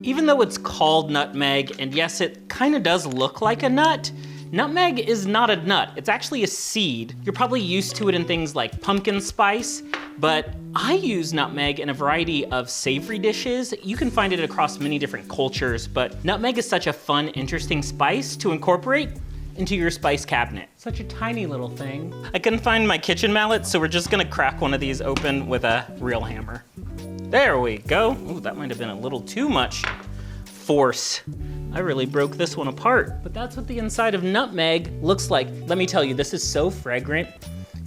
Even though it's called nutmeg, and yes, it kind of does look like a nut, nutmeg is not a nut. It's actually a seed. You're probably used to it in things like pumpkin spice, but I use nutmeg in a variety of savory dishes. You can find it across many different cultures, but nutmeg is such a fun, interesting spice to incorporate into your spice cabinet. Such a tiny little thing. I couldn't find my kitchen mallet, so we're just gonna crack one of these open with a real hammer. There we go. Ooh, that might have been a little too much force. I really broke this one apart. But that's what the inside of nutmeg looks like. Let me tell you, this is so fragrant.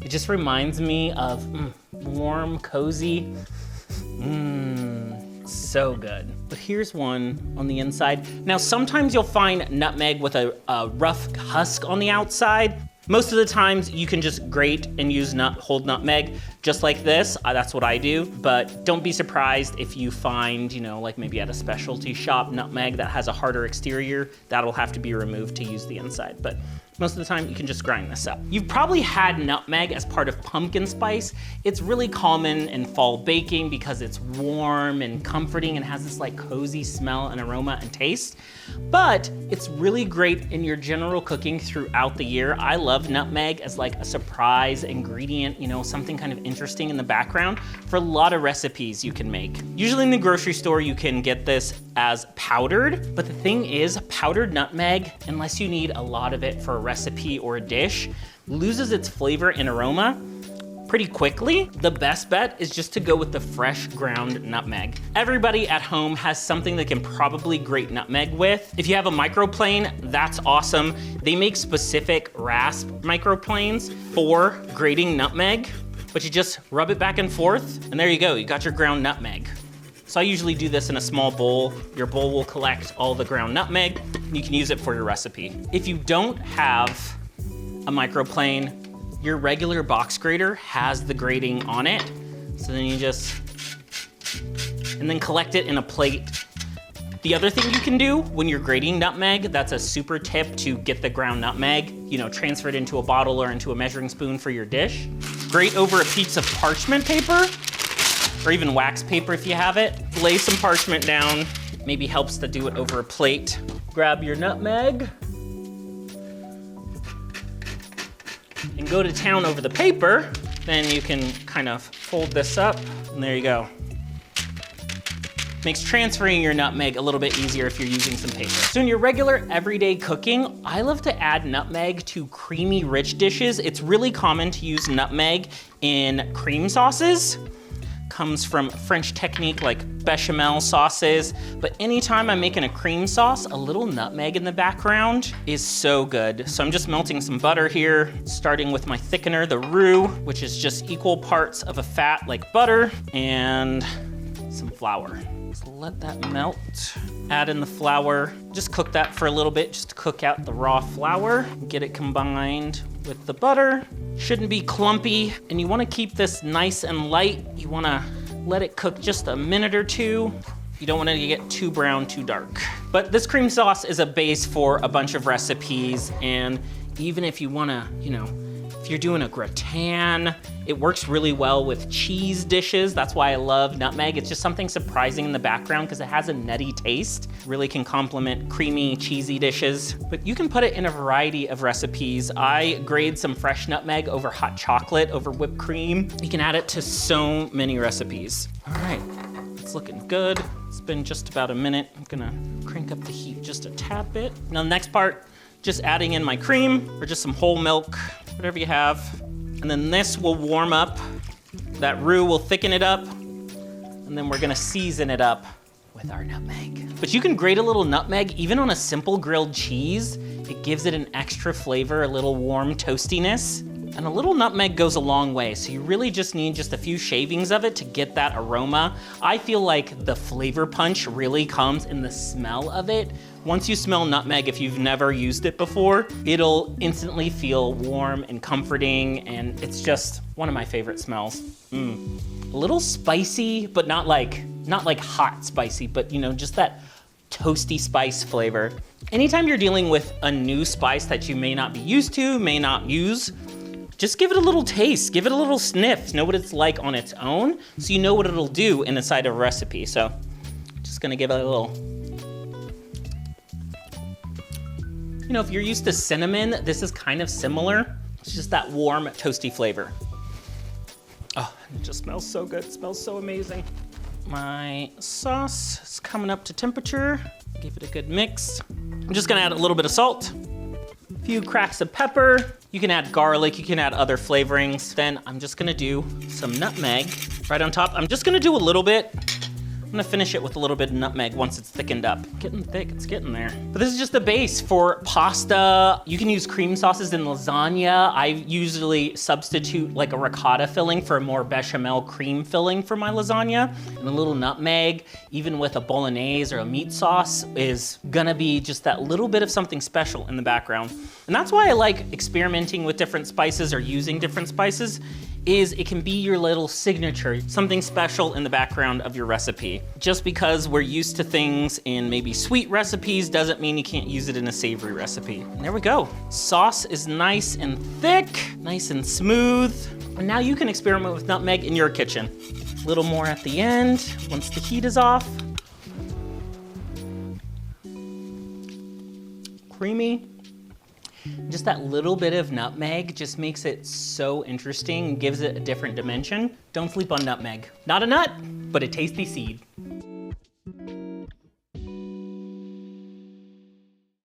It just reminds me of warm, cozy. So good. But here's one on the inside. Now, sometimes you'll find nutmeg with a rough husk on the outside. Most of the times you can just grate and use whole nutmeg just like this. That's what I do, but don't be surprised if you find, like maybe at a specialty shop, nutmeg that has a harder exterior. That'll have to be removed to use the inside, but most of the time you can just grind this up. You've probably had nutmeg as part of pumpkin spice. It's really common in fall baking because it's warm and comforting and has this like cozy smell and aroma and taste. But it's really great in your general cooking throughout the year. I love nutmeg as like a surprise ingredient, something kind of interesting in the background for a lot of recipes you can make. Usually in the grocery store, you can get this as powdered, but the thing is, powdered nutmeg, unless you need a lot of it for a recipe or a dish, loses its flavor and aroma pretty quickly. The best bet is just to go with the fresh ground nutmeg. Everybody at home has something they can probably grate nutmeg with. If you have a microplane, that's awesome. They make specific rasp microplanes for grating nutmeg, but you just rub it back and forth, and there you go, you got your ground nutmeg. So I usually do this in a small bowl. Your bowl will collect all the ground nutmeg, and you can use it for your recipe. If you don't have a microplane, your regular box grater has the grating on it. So then you and then collect it in a plate. The other thing you can do when you're grating nutmeg, that's a super tip to get the ground nutmeg, transfer it into a bottle or into a measuring spoon for your dish. Grate over a piece of parchment paper, or even wax paper if you have it. Lay some parchment down, maybe helps to do it over a plate. Grab your nutmeg, and go to town over the paper. Then you can kind of fold this up, and there you go. Makes transferring your nutmeg a little bit easier if you're using some paper. So in your regular everyday cooking, I love to add nutmeg to creamy, rich dishes. It's really common to use nutmeg in cream sauces. Comes from French technique like bechamel sauces, but anytime I'm making a cream sauce, a little nutmeg in the background is so good. So I'm just melting some butter here, starting with my thickener, the roux, which is just equal parts of a fat like butter, and some flour. So let that melt. Add in the flour. Just cook that for a little bit, just to cook out the raw flour. Get it combined with the butter. Shouldn't be clumpy, and you wanna keep this nice and light. You wanna let it cook just a minute or two. You don't want it to get too brown, too dark. But this cream sauce is a base for a bunch of recipes, and even if you wanna, if you're doing a gratin, it works really well with cheese dishes. That's why I love nutmeg. It's just something surprising in the background because it has a nutty taste. Really can complement creamy, cheesy dishes. But you can put it in a variety of recipes. I grate some fresh nutmeg over hot chocolate, over whipped cream. You can add it to so many recipes. All right, it's looking good. It's been just about a minute. I'm gonna crank up the heat just a tad bit. Now the next part, just adding in my cream or just some whole milk, whatever you have. And then this will warm up. That roux will thicken it up. And then we're gonna season it up with our nutmeg. But you can grate a little nutmeg even on a simple grilled cheese. It gives it an extra flavor, a little warm toastiness. And a little nutmeg goes a long way, so you really just need just a few shavings of it to get that aroma. I feel like the flavor punch really comes in the smell of it. Once you smell nutmeg, if you've never used it before, it'll instantly feel warm and comforting, and it's just one of my favorite smells. A little spicy, but not like hot spicy, but just that toasty spice flavor. Anytime you're dealing with a new spice that you may not be used to, may not use, just give it a little taste, give it a little sniff, know what it's like on its own, so you know what it'll do inside a recipe. So just gonna give it a little You know, if you're used to cinnamon, this is kind of similar. It's just that warm, toasty flavor. Oh, it just smells so good. It smells so amazing. My sauce is coming up to temperature. Give it a good mix. I'm just gonna add a little bit of salt, a few cracks of pepper. You can add garlic, you can add other flavorings. Then I'm just gonna do some nutmeg right on top. I'm just gonna do a little bit. I'm gonna finish it with a little bit of nutmeg once it's thickened up. Getting thick, it's getting there. But this is just the base for pasta. You can use cream sauces in lasagna. I usually substitute like a ricotta filling for a more bechamel cream filling for my lasagna. And a little nutmeg, even with a bolognese or a meat sauce, is gonna be just that little bit of something special in the background. And that's why I like experimenting with different spices or using different spices, is it can be your little signature, something special in the background of your recipe. Just because we're used to things in maybe sweet recipes doesn't mean you can't use it in a savory recipe. And there we go. Sauce is nice and thick, nice and smooth. And now you can experiment with nutmeg in your kitchen. A little more at the end, once the heat is off. Creamy. Just that little bit of nutmeg just makes it so interesting and gives it a different dimension. Don't sleep on nutmeg. Not a nut, but a tasty seed.